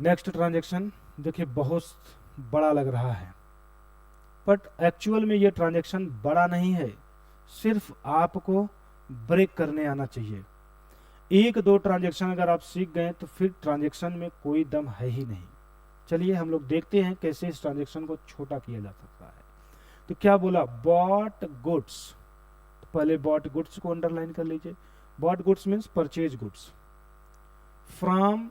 Next transaction देखिए बहुत बड़ा लग रहा है, बट एक्चुअल में ये ट्रांजेक्शन बड़ा नहीं है, सिर्फ आपको ब्रेक करने आना चाहिए। एक दो ट्रांजेक्शन अगर आप सीख गए तो फिर ट्रांजेक्शन में कोई दम है ही नहीं। चलिए हम लोग देखते हैं कैसे इस ट्रांजेक्शन को छोटा किया जा सकता है। तो क्या बोला, बॉट गुड्स, तो पहले बॉट गुड्स को अंडरलाइन कर लीजिए। Bought goods means purchase goods from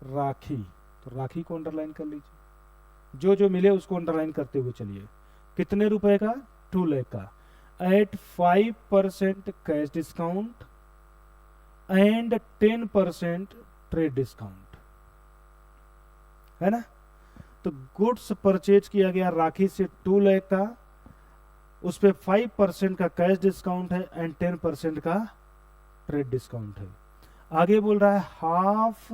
Rakhi, तो राखी को अंडरलाइन कर लीजिए। जो जो मिले उसको अंडरलाइन करते हुए चलिए। कितने रुपए का, 2 लाख का, at 5% cash discount and 10% trade discount, है ना। तो गुड्स परचेज किया गया राखी से 2 लाख का, उस पर 5% का कैश डिस्काउंट है एंड 10% का ट्रेड डिस्काउंट है। आगे बोल रहा है half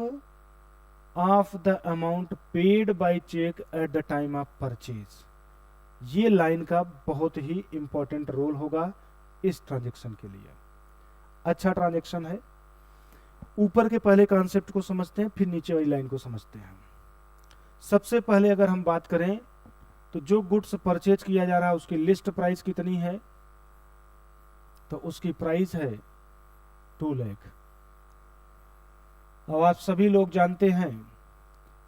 of the amount paid by cheque at the time of purchase. ये लाइन का बहुत ही इंपॉर्टेंट रोल होगा इस ट्रांजेक्शन के लिए। अच्छा ट्रांजेक्शन है। ऊपर के पहले कॉन्सेप्ट को समझते हैं, फिर नीचे वाली लाइन को समझते हैं। सबसे पहले अगर हम बात करें तो जो गुड्स परचेज किया जा रहा है उसकी लिस्ट प्राइस कितनी है, तो उसकी प्राइस है 2 लाख। अब आप सभी लोग जानते हैं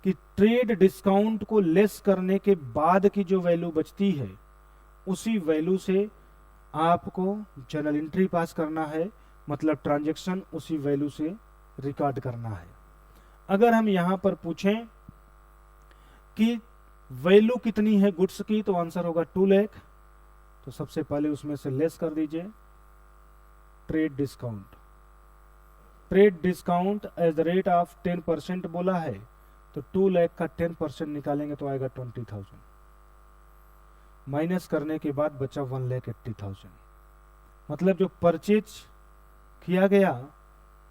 कि ट्रेड डिस्काउंट को लेस करने के बाद की जो वैल्यू बचती है उसी वैल्यू से आपको जर्नल एंट्री पास करना है, मतलब ट्रांजैक्शन उसी वैल्यू से रिकॉर्ड करना है। अगर हम यहां पर पूछें कि वैल्यू कितनी है गुड्स की, तो आंसर होगा 2 लाख। तो सबसे पहले उसमें से लेस कर दीजिए trade discount. Trade discount as the rate of 10% बोला है, तो 2 लाख का 10% निकालेंगे तो आएगा 20,000। माइनस करने के बाद बचा 1,80,000। मतलब जो परचेज किया गया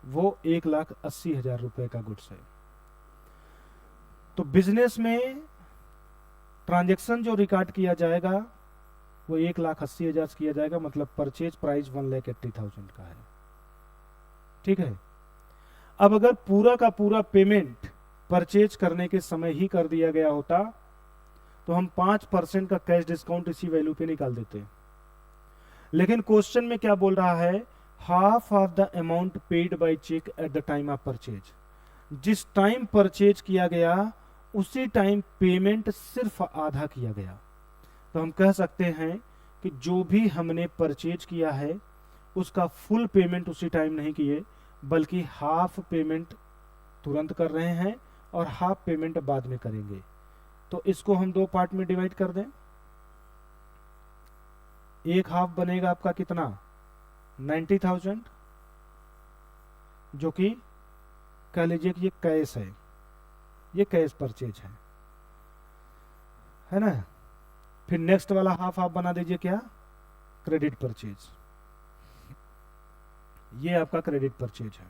वो 1,80,000 रुपए का गुड्स है। तो बिजनेस में ट्रांजैक्शन जो रिकॉर्ड किया जाएगा वो 1,80,000 किया जाएगा, मतलब परचेज प्राइस 1,80,000 का है। ठीक है। अब अगर पूरा का पूरा पेमेंट परचेज करने के समय ही कर दिया गया होता तो हम 5% का कैश डिस्काउंट इसी वैल्यू पे निकाल देते। लेकिन क्वेश्चन में क्या बोल रहा है, half of the amount paid by cheque at the time of purchase. जिस टाइम परचेज किया गया उसी टाइम पेमेंट सिर्फ आधा किया गया। तो हम कह सकते हैं कि जो भी हमने परचेज किया है उसका फुल पेमेंट उसी टाइम नहीं किए, बल्कि हाफ पेमेंट तुरंत कर रहे हैं और हाफ पेमेंट बाद में करेंगे। तो इसको हम दो पार्ट में डिवाइड कर दें। एक हाफ बनेगा आपका कितना, 90,000, जो कि कह लीजिए कि ये कैश है, ये कैश परचेज है ना। फिर नेक्स्ट वाला हाफ आप बना दीजिए क्या, क्रेडिट परचेज। ये आपका क्रेडिट परचेज है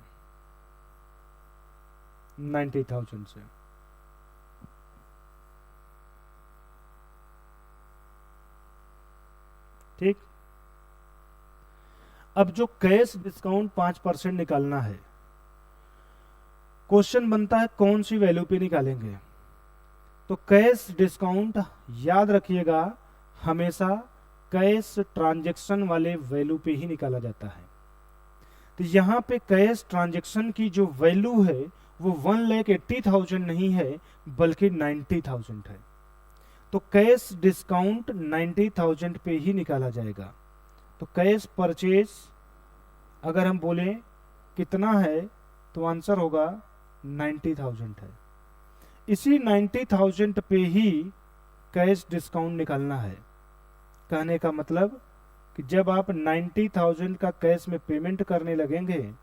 90,000 से। ठीक। अब जो कैश डिस्काउंट 5% निकालना है, क्वेश्चन बनता है कौन सी वैल्यू पे निकालेंगे। तो कैश डिस्काउंट याद रखिएगा हमेशा कैश ट्रांजैक्शन वाले वैल्यू पे ही निकाला जाता है। तो यहां पे कैश ट्रांजैक्शन की जो वैल्यू है वो 1,80,000 नहीं है बल्कि 90,000 है। तो कैश डिस्काउंट 90,000 पे ही निकाला जाएगा। तो कैश परचेज अगर हम बोले कितना है तो आंसर होगा 90,000 है। इसी 90,000 पे ही कैश डिस्काउंट निकालना है। कहने का मतलब कि जब आप 90,000 का कैश में पेमेंट करने लगेंगे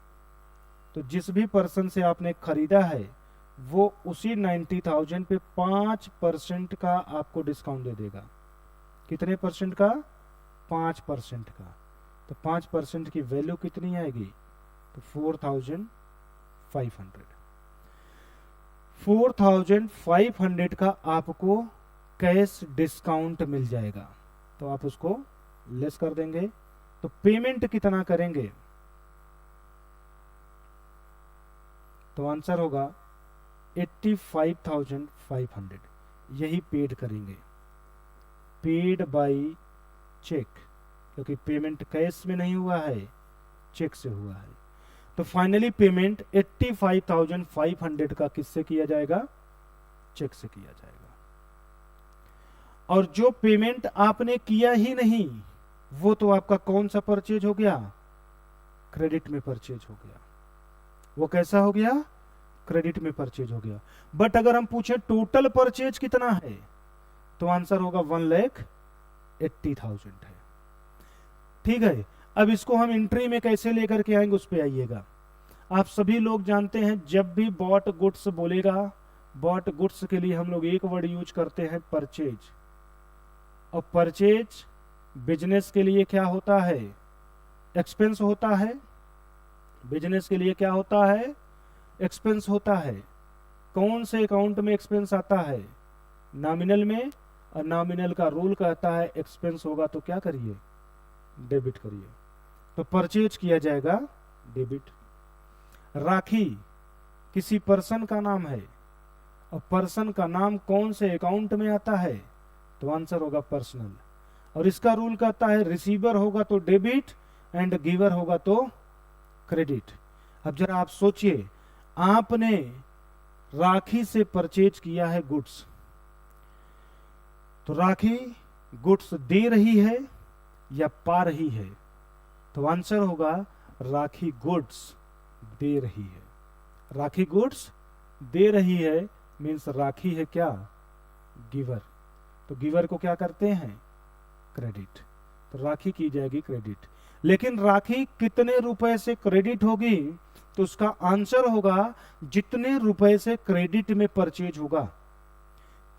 तो जिस भी पर्सन से आपने खरीदा है वो उसी 90,000 पे 5% का आपको डिस्काउंट दे देगा। कितने परसेंट का, 5% का। तो 5% की वैल्यू कितनी आएगी, तो 4,500। 4,500 का आपको कैश डिस्काउंट मिल जाएगा। तो आप उसको लेस कर देंगे। तो पेमेंट कितना करेंगे, तो आंसर होगा 85,500 यही पेड करेंगे, पेड बाय चेक, क्योंकि पेमेंट कैश में नहीं हुआ है, चेक से हुआ है। तो फाइनली पेमेंट 85,500 का किससे किया जाएगा? चेक से किया जाएगा। और जो पेमेंट आपने किया ही नहीं, वो तो आपका कौन सा परचेज हो गया? क्रेडिट में परचेज हो गया। वो कैसा हो गया? क्रेडिट में परचेज हो गया। बट अगर हम पूछे टोटल परचेज कितना है, तो आंसर होगा 1,80,000 है। ठीक है, अब इसको हम एंट्री में कैसे लेकर के आएंगे, उस पे आइएगा। आप सभी लोग जानते हैं, जब भी बॉट गुड्स बोलेगा, बॉट गुड्स के लिए हम लोग एक वर्ड यूज करते हैं, परचेज। और परचेज बिजनेस के लिए क्या होता है? एक्सपेंस होता है। बिजनेस के लिए क्या होता है? एक्सपेंस होता है। कौन से अकाउंट में एक्सपेंस आता है? नॉमिनल में। और नॉमिनल का रूल कहता है एक्सपेंस होगा तो क्या करिए? डेबिट करिए। तो परचेज किया जाएगा डेबिट। राखी किसी पर्सन का नाम है, और पर्सन का नाम कौन से अकाउंट में आता है? तो आंसर होगा पर्सनल। और इसका रूल कहता है रिसीवर होगा तो डेबिट एंड गिवर होगा तो क्रेडिट। अब जरा आप सोचिए, आपने राखी से परचेज किया है गुड्स, तो राखी गुड्स दे रही है या पा रही है? तो आंसर होगा राखी गुड्स दे रही है। राखी गुड्स दे रही है मीन्स राखी है क्या? गिवर। तो गिवर को क्या करते हैं? क्रेडिट। तो राखी की जाएगी क्रेडिट। लेकिन राखी कितने रुपए से क्रेडिट होगी? तो उसका आंसर होगा जितने रुपए से क्रेडिट में परचेज होगा।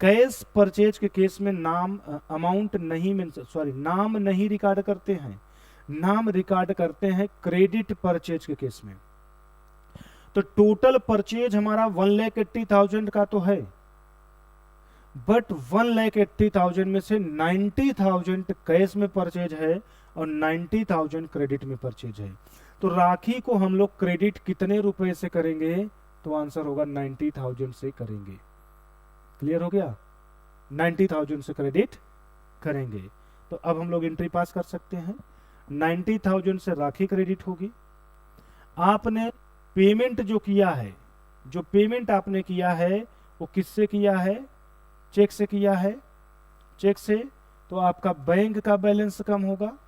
कैश परचेज के केस में नाम अमाउंट नहीं नाम नहीं रिकॉर्ड करते हैं, नाम रिकॉर्ड करते हैं क्रेडिट परचेज के केस में। तो टोटल परचेज हमारा 1,80,000 का तो है, बट 1,80,000 में से 90,000 कैश में परचेज है और 90,000 क्रेडिट में परचेज है। तो राखी को हम लोग क्रेडिट कितने रुपए से करेंगे? तो आंसर होगा 90,000 से करेंगे। क्लियर हो गया? 90,000 से क्रेडिट करेंगे। तो अब हम लोग एंट्री पास कर सकते हैं। 90,000 से राखी क्रेडिट होगी। आपने पेमेंट जो किया है, जो पेमेंट आपने किया है वो किससे किया है? चेक से किया है। चेक से तो आपका बैंक का बैलेंस कम होगा,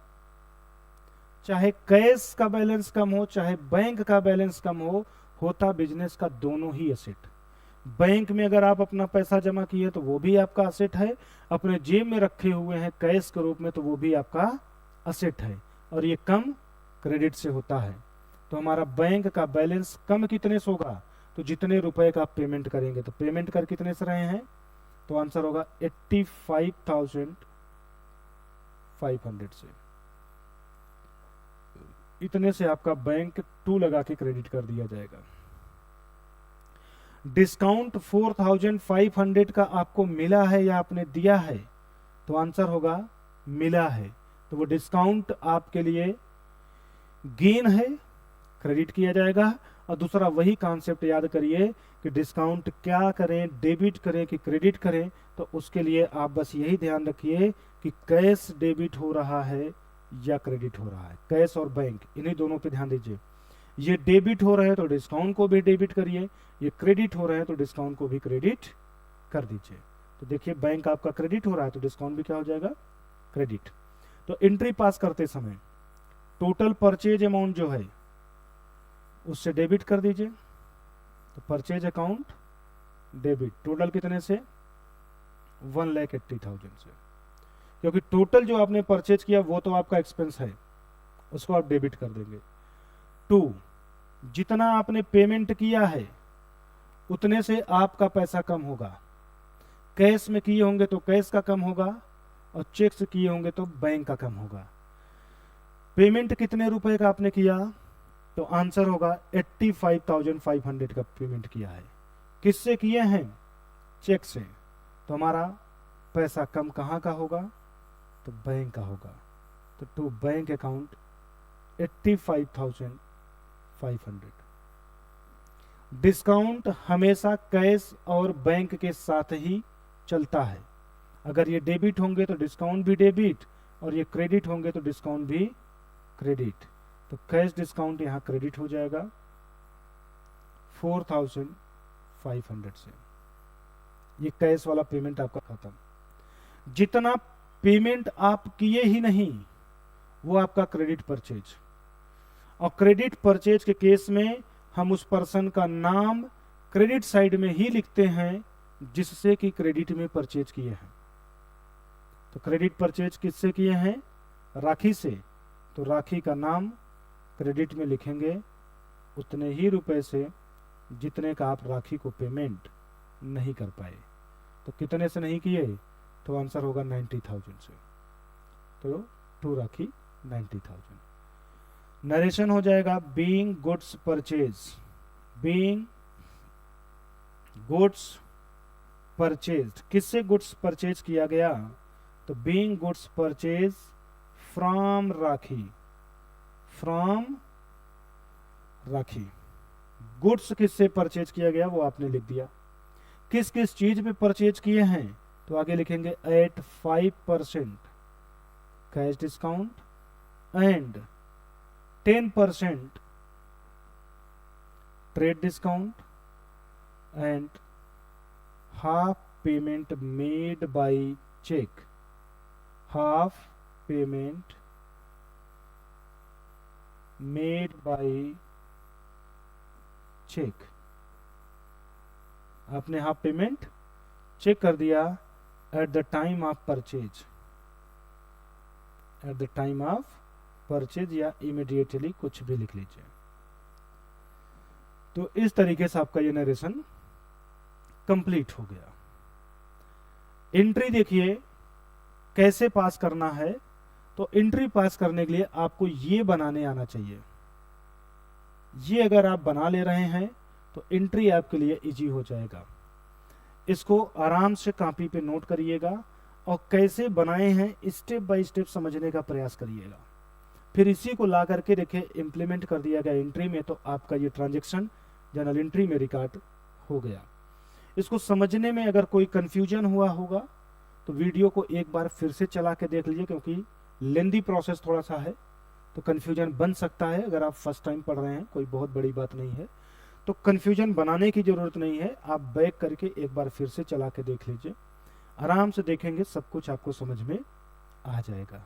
चाहे कैश का बैलेंस कम हो चाहे बैंक का बैलेंस कम हो, होता बिजनेस का दोनों ही एसेट। बैंक में अगर आप अपना पैसा जमा किए तो वो भी आपका असेट है, अपने जेब में रखे हुए हैं कैश के रूप में तो वो भी आपका असेट है, और ये कम क्रेडिट से होता है। तो हमारा बैंक का बैलेंस कम कितने से होगा? तो जितने रुपए का आप पेमेंट करेंगे। तो पेमेंट कर कितने से रहे हैं? तो आंसर होगा 85,500 से। इतने से आपका बैंक 2 लगा के क्रेडिट कर दिया जाएगा। डिस्काउंट 4,500 का आपको मिला है या आपने दिया है? तो आंसर होगा मिला है। तो वो डिस्काउंट आपके लिए गेन है, क्रेडिट किया जाएगा। और दूसरा वही कॉन्सेप्ट याद करिए कि डिस्काउंट क्या करें, डेबिट करें कि क्रेडिट करें। तो उसके लिए आप बस यही ध्यान रखिए कि कैश डेबिट हो रहा है या क्रेडिट हो रहा है। कैश और बैंक इन्हीं दोनों पे ध्यान दीजिए। ये डेबिट हो रहे हैं तो डिस्काउंट को भी डेबिट करिए, ये क्रेडिट हो रहे हैं तो डिस्काउंट को भी क्रेडिट कर दीजिए। तो देखिए बैंक आपका क्रेडिट हो रहा है तो डिस्काउंट भी क्या हो जाएगा? क्रेडिट। तो एंट्री पास करते समय टोटल परचेज अमाउंट जो है उससे डेबिट कर दीजिए। तो परचेज अकाउंट डेबिट, टोटल कितने से? 1,80,000 से, क्योंकि टोटल जो आपने परचेज किया वो तो आपका एक्सपेंस है, उसको आप डेबिट कर देंगे। 2, जितना आपने पेमेंट किया है उतने से आपका पैसा कम होगा। कैश में किए होंगे तो कैश का कम होगा, और चेक से किए होंगे तो बैंक का कम होगा। पेमेंट कितने रुपए का आपने किया? तो आंसर होगा 85,500 का पेमेंट किया है। किससे किए हैं? चेक से। तो हमारा पैसा कम कहाँ का होगा? तो बैंक का होगा। तो टू बैंक अकाउंट 85,500। डिस्काउंट हमेशा कैश और बैंक के साथ ही चलता है। अगर ये डेबिट होंगे तो डिस्काउंट भी डेबिट, और ये क्रेडिट होंगे तो डिस्काउंट भी क्रेडिट। तो कैश डिस्काउंट यहाँ क्रेडिट हो जाएगा 4500 से। ये कैश वाला पेमेंट आपका खत्म। जितना पेमेंट आप किए ही नहीं वो आपका क्रेडिट परचेज। और क्रेडिट परचेज के केस में हम उस पर्सन का नाम क्रेडिट साइड में ही लिखते हैं जिससे कि क्रेडिट में परचेज किए हैं। तो क्रेडिट परचेज किससे किए हैं? राखी से। तो राखी का नाम क्रेडिट में लिखेंगे उतने ही रुपए से जितने का आप राखी को पेमेंट नहीं कर पाए। तो कितने से नहीं किए? तो आंसर होगा 90,000 से। तो टू राखी 90,000। नरेशन हो जाएगा being goods purchase. Being goods purchase, किससे गुड्स परचेज किया गया? तो being goods purchase from rakhi. From rakhi. Goods किससे परचेज किया गया वो आपने लिख दिया। किस किस चीज पे परचेज किए हैं? तो आगे लिखेंगे at 5% cash discount and 10% trade discount and half payment made by cheque. Half payment made by cheque. आपने हाफ पेमेंट चेक कर दिया at the time of purchase. At the time of purchase या immediately, कुछ भी लिख लीजिए। तो इस तरीके से आपका ये नरेशन कंप्लीट हो गया। एंट्री देखिए कैसे पास करना है। तो एंट्री पास करने के लिए आपको ये बनाने आना चाहिए। ये अगर आप बना ले रहे हैं तो एंट्री आपके लिए इजी हो जाएगा। इसको आराम से कॉपी पे नोट करिएगा और कैसे बनाए हैं स्टेप बाय स्टेप समझने का प्रयास करिएगा। फिर इसी को ला करके देखिए इम्प्लीमेंट कर दिया गया एंट्री में, तो आपका ये ट्रांजैक्शन जर्नल एंट्री में रिकॉर्ड हो गया। इसको समझने में अगर कोई कंफ्यूजन हुआ होगा तो वीडियो को एक बार फिर से चला के देख लीजिए, क्योंकि लेंदी प्रोसेस थोड़ा सा है तो कंफ्यूजन बन सकता है। अगर आप फर्स्ट टाइम पढ़ रहे हैं, कोई बहुत बड़ी बात नहीं है, तो कंफ्यूजन बनाने की जरूरत नहीं है। आप बैक करके एक बार फिर से चला के देख लीजिए, आराम से देखेंगे सब कुछ आपको समझ में आ जाएगा।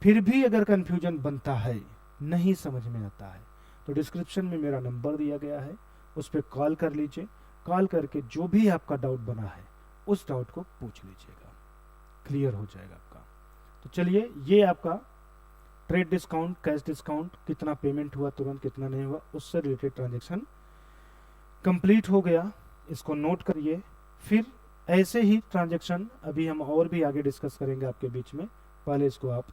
फिर भी अगर कंफ्यूजन बनता है, नहीं समझ में आता है, तो डिस्क्रिप्शन में मेरा नंबर दिया गया है, उस पर कॉल कर लीजिए। कॉल करके जो भी आपका डाउट बना है उस डाउट को पूछ लीजिएगा, क्लियर हो जाएगा आपका। तो चलिए, ये आपका ट्रेड डिस्काउंट, कैश डिस्काउंट, कितना पेमेंट हुआ तुरंत, कितना नहीं हुआ, उससे रिलेटेड ट्रांजैक्शन कंप्लीट हो गया। इसको नोट करिए। फिर ऐसे ही ट्रांजैक्शन अभी हम और भी आगे डिस्कस करेंगे आपके बीच में। पहले इसको आप